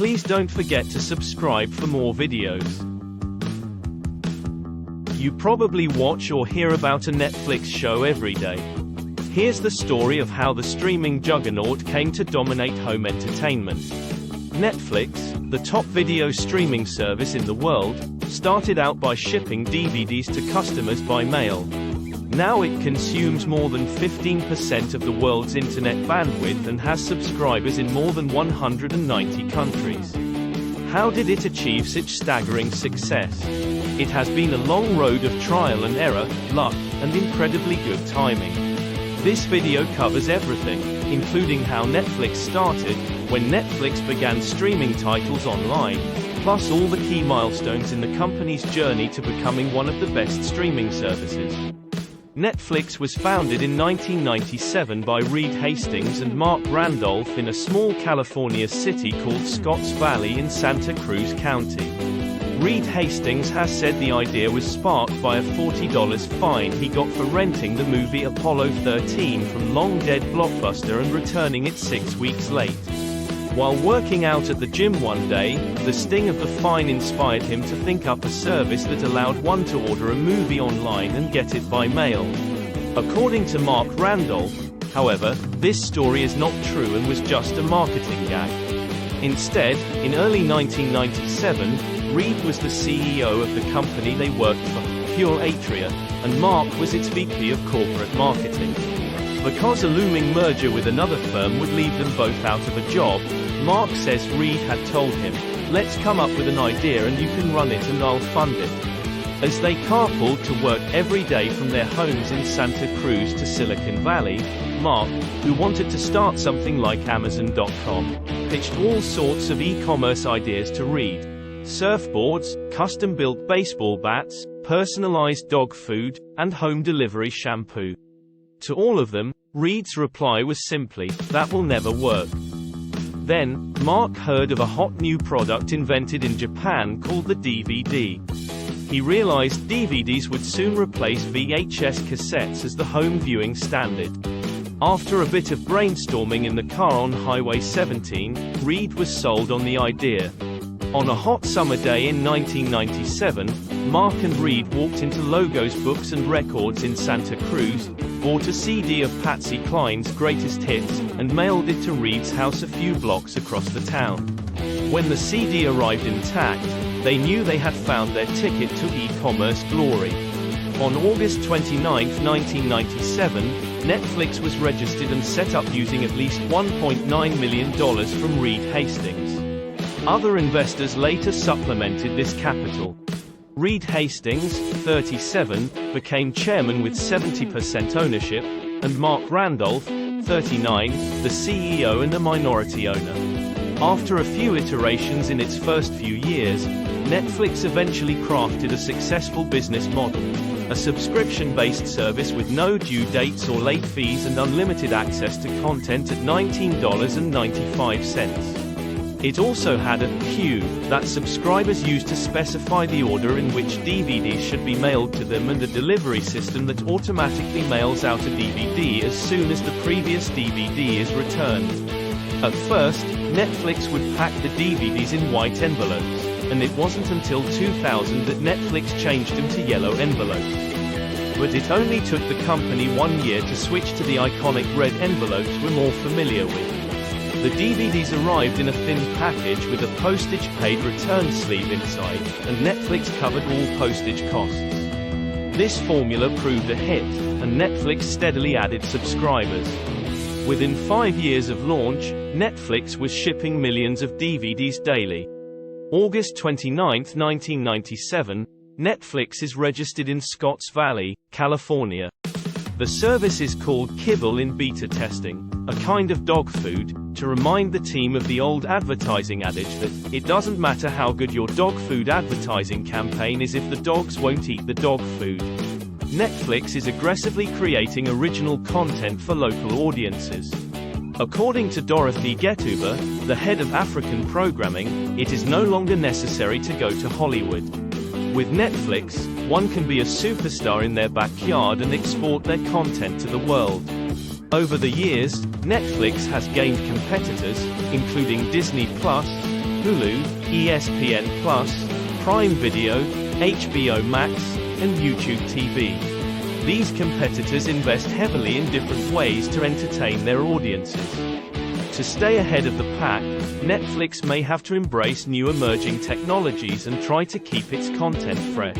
Please don't forget to subscribe for more videos. You probably watch or hear about a Netflix show every day. Here's the story of how the streaming juggernaut came to dominate home entertainment. Netflix, the top video streaming service in the world, started out by shipping DVDs to customers by mail. Now it consumes more than 15% of the world's internet bandwidth and has subscribers in more than 190 countries. How did it achieve such staggering success? It has been a long road of trial and error, luck, and incredibly good timing. This video covers everything, including how Netflix started, when Netflix began streaming titles online, plus all the key milestones in the company's journey to becoming one of the best streaming services. Netflix was founded in 1997 by Reed Hastings and Mark Randolph in a small California city called Scotts Valley in Santa Cruz County. Reed Hastings has said the idea was sparked by a $40 fine he got for renting the movie Apollo 13 from long-dead Blockbuster and returning it 6 weeks late. While working out at the gym one day, the sting of the fine inspired him to think up a service that allowed one to order a movie online and get it by mail. According to Mark Randolph, however, this story is not true and was just a marketing gag. Instead, in early 1997, Reed was the CEO of the company they worked for, Pure Atria, and Mark was its VP of corporate marketing. Because a looming merger with another firm would leave them both out of a job, Mark says Reed had told him, "Let's come up with an idea and you can run it and I'll fund it." As they carpooled to work every day from their homes in Santa Cruz to Silicon Valley, Mark, who wanted to start something like Amazon.com, pitched all sorts of e-commerce ideas to Reed. Surfboards, custom-built baseball bats, personalized dog food, and home delivery shampoo. To all of them, Reed's reply was simply, "That will never work." Then, Mark heard of a hot new product invented in Japan called the DVD. He realized DVDs would soon replace VHS cassettes as the home viewing standard. After a bit of brainstorming in the car on Highway 17, Reed was sold on the idea. On a hot summer day in 1997, Mark and Reed walked into Logos Books and Records in Santa Cruz, bought a CD of Patsy Cline's greatest hits, and mailed it to Reed's house a few blocks across the town. When the CD arrived intact, they knew they had found their ticket to e-commerce glory. On August 29, 1997, Netflix was registered and set up using at least $1.9 million from Reed Hastings. Other investors later supplemented this capital. Reed Hastings, 37, became chairman with 70% ownership, and Mark Randolph, 39, the CEO and a minority owner. After a few iterations in its first few years, Netflix eventually crafted a successful business model. A subscription-based service with no due dates or late fees and unlimited access to content at $19.95. It also had a queue that subscribers used to specify the order in which DVDs should be mailed to them and a delivery system that automatically mails out a DVD as soon as the previous DVD is returned. At first, Netflix would pack the DVDs in white envelopes, and it wasn't until 2000 that Netflix changed them to yellow envelopes. But it only took the company 1 year to switch to the iconic red envelopes we're more familiar with. The DVDs arrived in a thin package with a postage-paid return sleeve inside, and Netflix covered all postage costs. This formula proved a hit, and Netflix steadily added subscribers. Within 5 years of launch, Netflix was shipping millions of DVDs daily. August 29, 1997, Netflix is registered in Scotts Valley, California. The service is called Kibble in beta testing, a kind of dog food, to remind the team of the old advertising adage that, "It doesn't matter how good your dog food advertising campaign is if the dogs won't eat the dog food." Netflix is aggressively creating original content for local audiences. According to Dorothy Getuber, the head of African programming, it is no longer necessary to go to Hollywood. With Netflix, one can be a superstar in their backyard and export their content to the world. Over the years, Netflix has gained competitors, including Disney+, Hulu, ESPN+, Prime Video, HBO Max, and YouTube TV. These competitors invest heavily in different ways to entertain their audiences. To stay ahead of the pack, Netflix may have to embrace new emerging technologies and try to keep its content fresh.